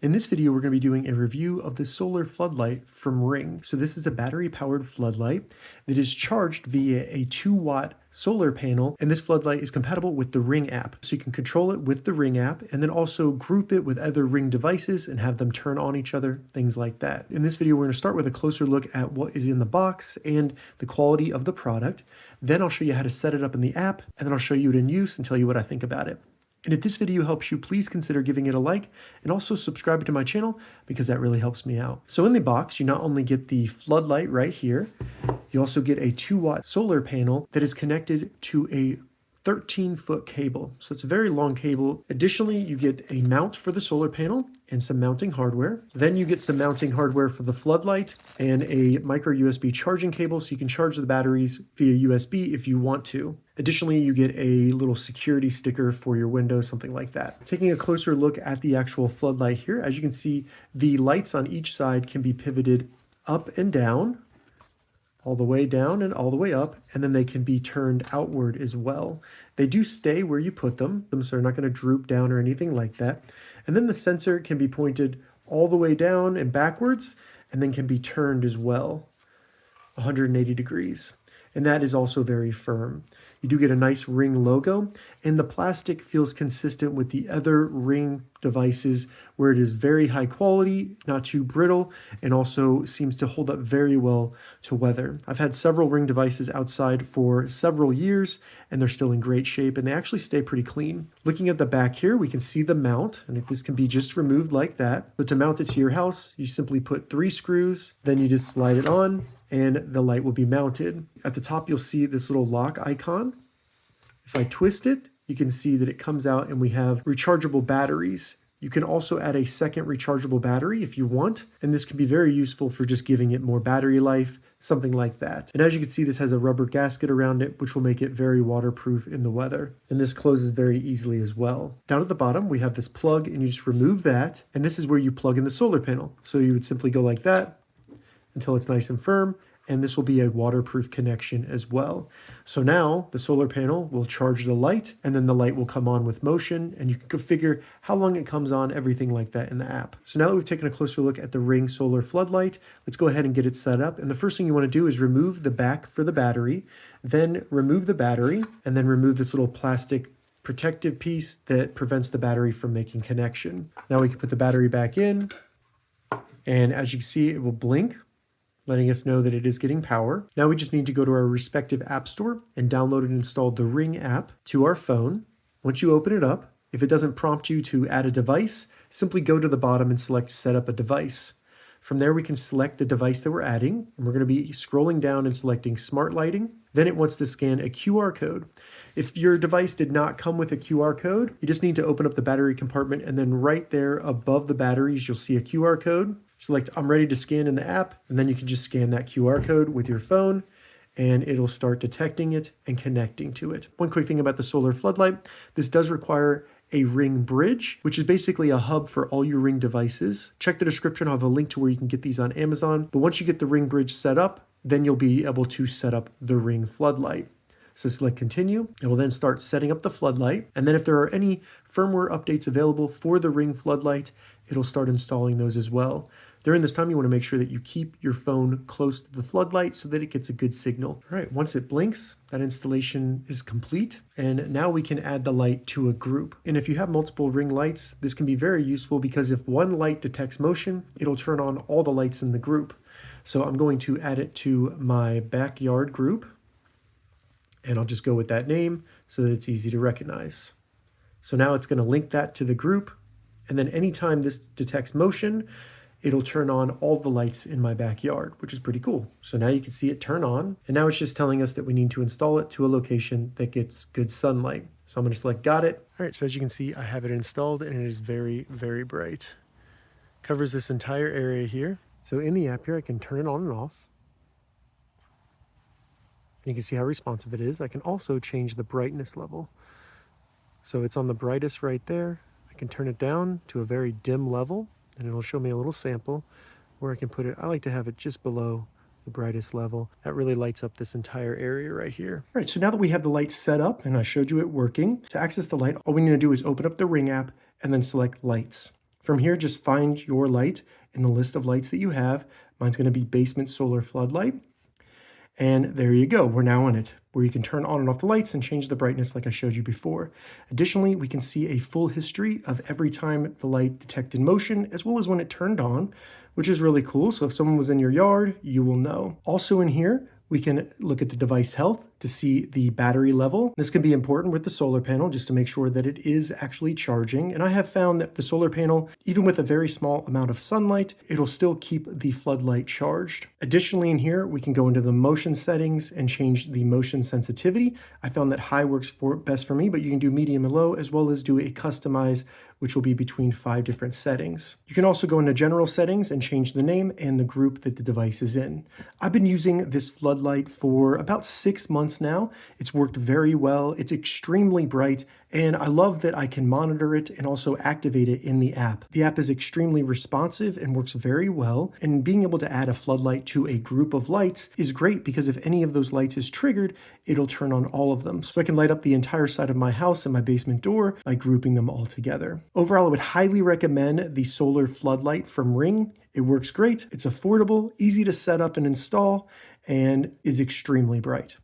In this video, we're going to be doing a review of the solar floodlight from Ring. So this is a battery-powered floodlight that is charged via a 2-watt solar panel, and this floodlight is compatible with the Ring app. So you can control it with the Ring app and then also group it with other Ring devices and have them turn on each other, things like that. In this video, we're going to start with a closer look at what is in the box and the quality of the product. Then I'll show you how to set it up in the app, and then I'll show you it in use and tell you what I think about it. And if this video helps you, please consider giving it a like and also subscribe to my channel because that really helps me out. So in the box, you not only get the floodlight right here, you also get a 2-watt solar panel that is connected to a 13-foot cable. So it's a very long cable. Additionally, you get a mount for the solar panel and some mounting hardware. Then you get some mounting hardware for the floodlight and a micro USB charging cable so you can charge the batteries via USB if you want to. Additionally, you get a little security sticker for your windows, something like that. Taking a closer look at the actual floodlight here, as you can see, the lights on each side can be pivoted up and down, all the way down and all the way up, and then they can be turned outward as well. They do stay where you put them, so they're not going to droop down or anything like that. And then the sensor can be pointed all the way down and backwards, and then can be turned as well, 180 degrees. And that is also very firm. You do get a nice Ring logo, and the plastic feels consistent with the other Ring devices where it is very high quality, not too brittle, and also seems to hold up very well to weather. I've had several Ring devices outside for several years, and they're still in great shape, and they actually stay pretty clean. Looking at the back here, we can see the mount, and if this can be just removed like that. But to mount it to your house, you simply put 3 screws, then you just slide it on, and the light will be mounted. At the top, you'll see this little lock icon. If I twist it, you can see that it comes out and we have rechargeable batteries. You can also add a second rechargeable battery if you want, and this can be very useful for just giving it more battery life, something like that. And as you can see, this has a rubber gasket around it, which will make it very waterproof in the weather. And this closes very easily as well. Down at the bottom, we have this plug, and you just remove that, and this is where you plug in the solar panel. So you would simply go like that until it's nice and firm, and this will be a waterproof connection as well. So now the solar panel will charge the light, and then the light will come on with motion, and you can configure how long it comes on, everything like that in the app. So now that we've taken a closer look at the Ring Solar Floodlight, let's go ahead and get it set up. And the first thing you want to do is remove the back for the battery, then remove the battery, and then remove this little plastic protective piece that prevents the battery from making connection. Now we can put the battery back in, and as you can see, it will blink, letting us know that it is getting power. Now we just need to go to our respective app store and download and install the Ring app to our phone. Once you open it up, if it doesn't prompt you to add a device, simply go to the bottom and select Set up a device. From there, we can select the device that we're adding, and we're going to be scrolling down and selecting Smart Lighting. Then it wants to scan a QR code. If your device did not come with a QR code, you just need to open up the battery compartment, and then right there above the batteries, you'll see a QR code. Select I'm ready to scan in the app, and then you can just scan that QR code with your phone, and it'll start detecting it and connecting to it. One quick thing about the solar floodlight, this does require a Ring bridge, which is basically a hub for all your Ring devices. Check the description, I'll have a link to where you can get these on Amazon. But once you get the Ring bridge set up, then you'll be able to set up the Ring floodlight. So select continue. It will then start setting up the floodlight. And then if there are any firmware updates available for the Ring floodlight, it'll start installing those as well. During this time, you want to make sure that you keep your phone close to the floodlight so that it gets a good signal. All right, once it blinks, that installation is complete. And now we can add the light to a group. And if you have multiple Ring lights, this can be very useful because if one light detects motion, it'll turn on all the lights in the group. So I'm going to add it to my backyard group, and I'll just go with that name so that it's easy to recognize. So now it's going to link that to the group, and then anytime this detects motion, it'll turn on all the lights in my backyard, which is pretty cool. So now you can see it turn on, and now it's just telling us that we need to install it to a location that gets good sunlight. So I'm going to select got it. All right, so as you can see, I have it installed, and it is very, very bright. Covers this entire area here. So in the app here, I can turn it on and off. You can see how responsive it is. I can also change the brightness level. So it's on the brightest right there. I can turn it down to a very dim level, and it'll show me a little sample where I can put it. I like to have it just below the brightest level. That really lights up this entire area right here. All right, so now that we have the light set up and I showed you it working, to access the light, all we need to do is open up the Ring app and then select Lights. From here, just find your light in the list of lights that you have. Mine's going to be basement solar floodlight. And there you go, we're now in it, where you can turn on and off the lights and change the brightness like I showed you before. Additionally, we can see a full history of every time the light detected motion, as well as when it turned on, which is really cool. So if someone was in your yard, you will know. Also in here, we can look at the device health to see the battery level. This can be important with the solar panel just to make sure that it is actually charging. And I have found that the solar panel, even with a very small amount of sunlight, it'll still keep the floodlight charged. Additionally, in here, we can go into the motion settings and change the motion sensitivity. I found that high works best for me, but you can do medium and low, as well as do a customize, which will be between 5 different settings. You can also go into general settings and change the name and the group that the device is in. I've been using this floodlight for about 6 months now. It's worked very well. It's extremely bright, and I love that I can monitor it and also activate it in the app. The app is extremely responsive and works very well, and being able to add a floodlight to a group of lights is great because if any of those lights is triggered, it'll turn on all of them. So I can light up the entire side of my house and my basement door by grouping them all together. Overall, I would highly recommend the solar floodlight from Ring. It works great, it's affordable, easy to set up and install, and is extremely bright.